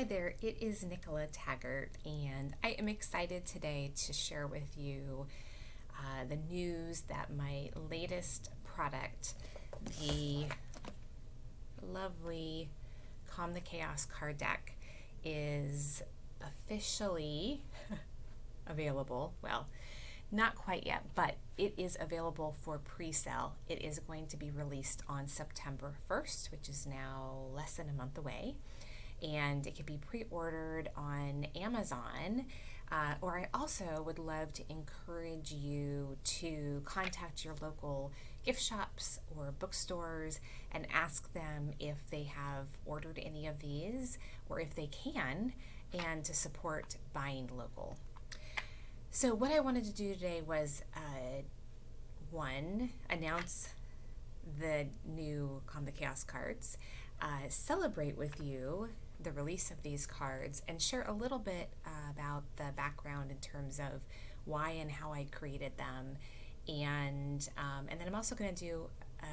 Hi there, it is Nicola Taggart, and I am excited today to share with you the news that my latest product, the lovely Calm the Chaos card deck, is officially available. Well, not quite yet, but it is available for pre-sale. It is going to be released on September 1st, which is now less than a month away. And it can be pre-ordered on Amazon. Or I also would love to encourage you to contact your local gift shops or bookstores and ask them if they have ordered any of these or if they can, and to support buying local. So what I wanted to do today was one, announce the new Calm the Chaos cards, celebrate with you the release of these cards, and share a little bit about the background in terms of why and how I created them. And then I'm also going to do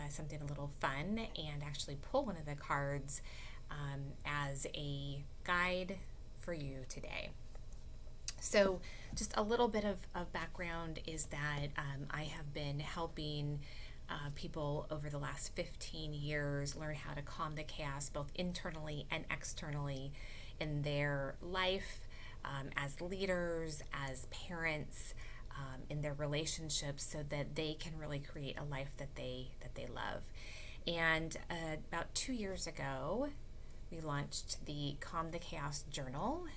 something a little fun and actually pull one of the cards as a guide for you today. So just a little bit of background is that I have been helping people over the last 15 years learn how to calm the chaos both internally and externally in their life, as leaders, as parents, in their relationships, so that they can really create a life that they love. And about 2 years ago, we launched the Calm the Chaos Journal.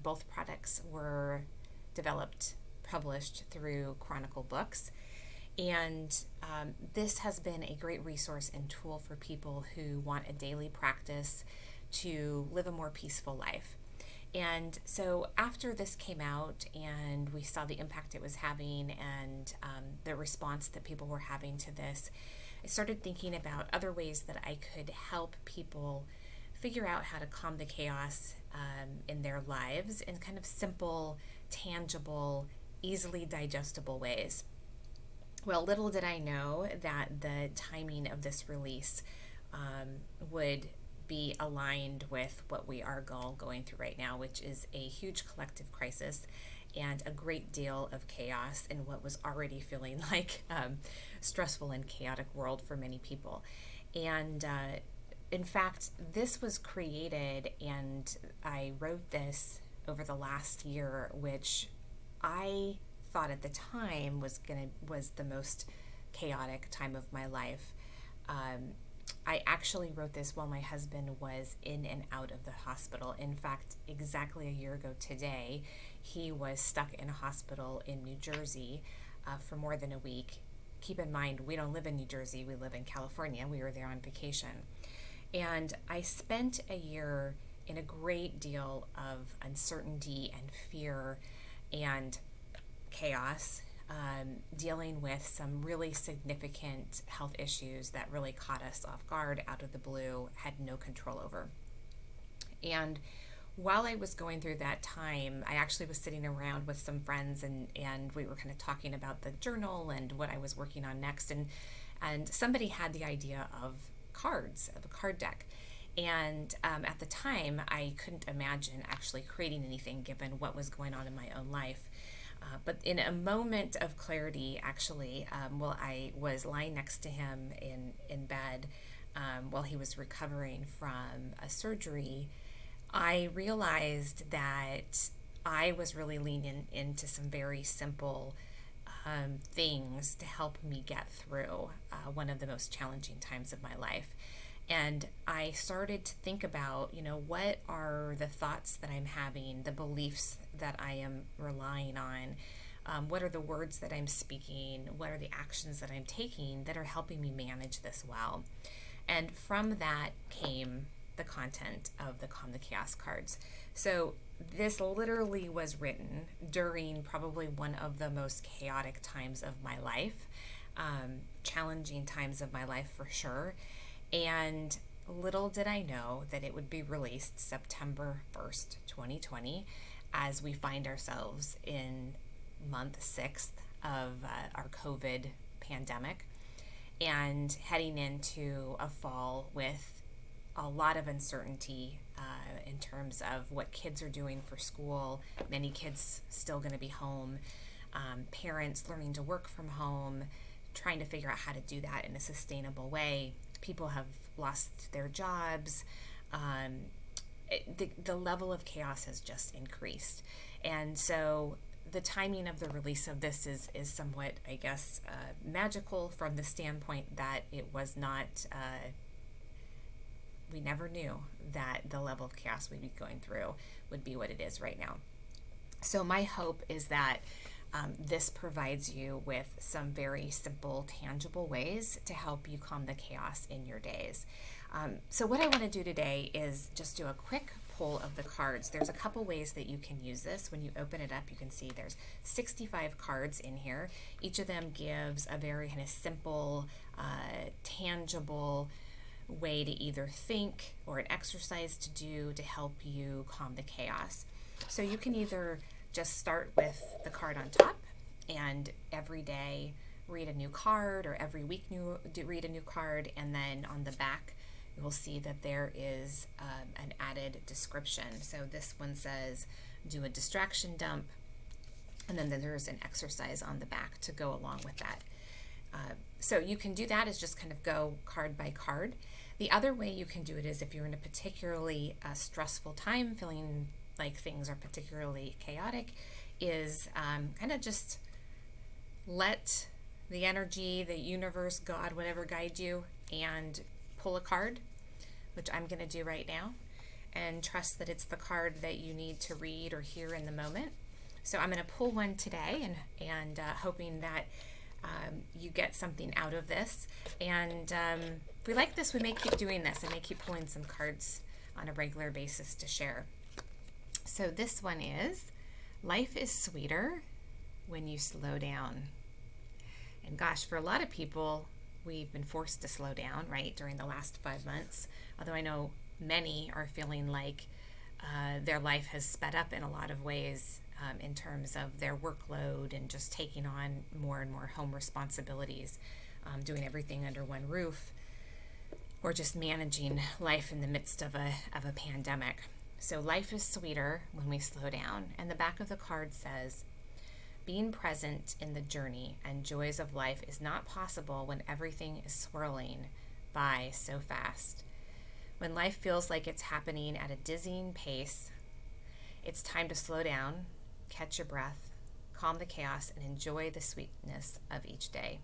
Both products were developed, published through Chronicle Books. And this has been a great resource and tool for people who want a daily practice to live a more peaceful life. And so after this came out and we saw the impact it was having and the response that people were having to this, I started thinking about other ways that I could help people figure out how to calm the chaos in their lives in kind of simple, tangible, easily digestible ways. Well, little did I know that the timing of this release would be aligned with what we are all going through right now, which is a huge collective crisis and a great deal of chaos in what was already feeling like stressful and chaotic world for many people. And in fact, this was created, and I wrote this over the last year, which I thought at the time was the most chaotic time of my life. I actually wrote this while my husband was in and out of the hospital. In fact, exactly a year ago today, he was stuck in a hospital in New Jersey for more than a week. Keep in mind, we don't live in New Jersey, we live in California. We were there on vacation. And I spent a year in a great deal of uncertainty and fear and chaos, dealing with some really significant health issues that really caught us off guard, out of the blue, had no control over. And while I was going through that time, I actually was sitting around with some friends, and we were kind of talking about the journal and what I was working on next. And somebody had the idea of cards, of a card deck. And at the time, I couldn't imagine actually creating anything given what was going on in my own life. But in a moment of clarity, actually, while I was lying next to him in bed while he was recovering from a surgery, I realized that I was really leaning into some very simple things to help me get through one of the most challenging times of my life. And I started to think about, what are the thoughts that I'm having, the beliefs that I am relying on, what are the words that I'm speaking, what are the actions that I'm taking that are helping me manage this well. And from that came the content of the Calm the Chaos cards. So this literally was written during probably one of the most chaotic times of my life, challenging times of my life for sure. And little did I know that it would be released September 1st, 2020, as we find ourselves in month 6 of our COVID pandemic and heading into a fall with a lot of uncertainty in terms of what kids are doing for school. Many kids still going to be home. Parents learning to work from home, trying to figure out how to do that in a sustainable way. People have lost their jobs. The level of chaos has just increased. And so the timing of the release of this is somewhat, I guess, magical from the standpoint that it was not, we never knew that the level of chaos we'd be going through would be what it is right now. So my hope is that this provides you with some very simple, tangible ways to help you calm the chaos in your days. So what I want to do today is just do a quick pull of the cards. There's a couple ways that you can use this. When you open it up, you can see there's 65 cards in here. Each of them gives a very kind of simple, tangible way to either think or an exercise to do to help you calm the chaos. So you can either just start with the card on top and every day read a new card, or every week read a new card, and then on the back you will see that there is an added description. So this one says do a distraction dump, and then there's an exercise on the back to go along with that. So you can do that is just kind of go card by card. The other way you can do it is if you're in a particularly stressful time, feeling like things are particularly chaotic, is kind of just let the energy, the universe, God, whatever guide you, and pull a card, which I'm going to do right now, and trust that it's the card that you need to read or hear in the moment. So I'm going to pull one today, and hoping that you get something out of this. And if we like this, we may keep doing this. I may keep pulling some cards on a regular basis to share. So this one is, life is sweeter when you slow down. And gosh, for a lot of people, we've been forced to slow down, right, during the last 5 months. Although I know many are feeling like their life has sped up in a lot of ways in terms of their workload and just taking on more and more home responsibilities, doing everything under one roof, or just managing life in the midst of a pandemic. So life is sweeter when we slow down. And the back of the card says, being present in the journey and joys of life is not possible when everything is swirling by so fast. When life feels like it's happening at a dizzying pace, it's time to slow down, catch your breath, calm the chaos, and enjoy the sweetness of each day.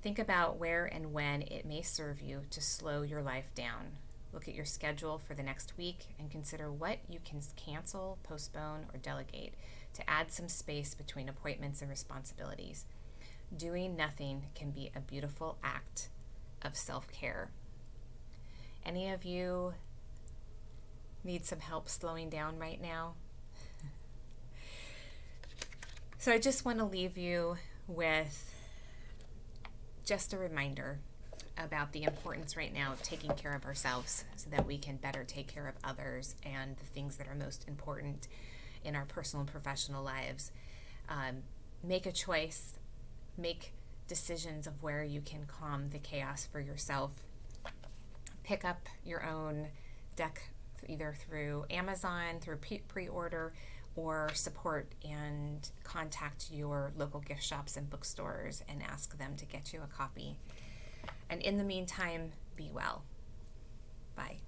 Think about where and when it may serve you to slow your life down. Look at your schedule for the next week and consider what you can cancel, postpone, or delegate to add some space between appointments and responsibilities. Doing nothing can be a beautiful act of self-care. Any of you need some help slowing down right now? So I just want to leave you with just a reminder about the importance right now of taking care of ourselves so that we can better take care of others and the things that are most important in our personal and professional lives. Make a choice, make decisions of where you can calm the chaos for yourself. Pick up your own deck either through Amazon, through pre-order, or support and contact your local gift shops and bookstores and ask them to get you a copy. And in the meantime, be well. Bye.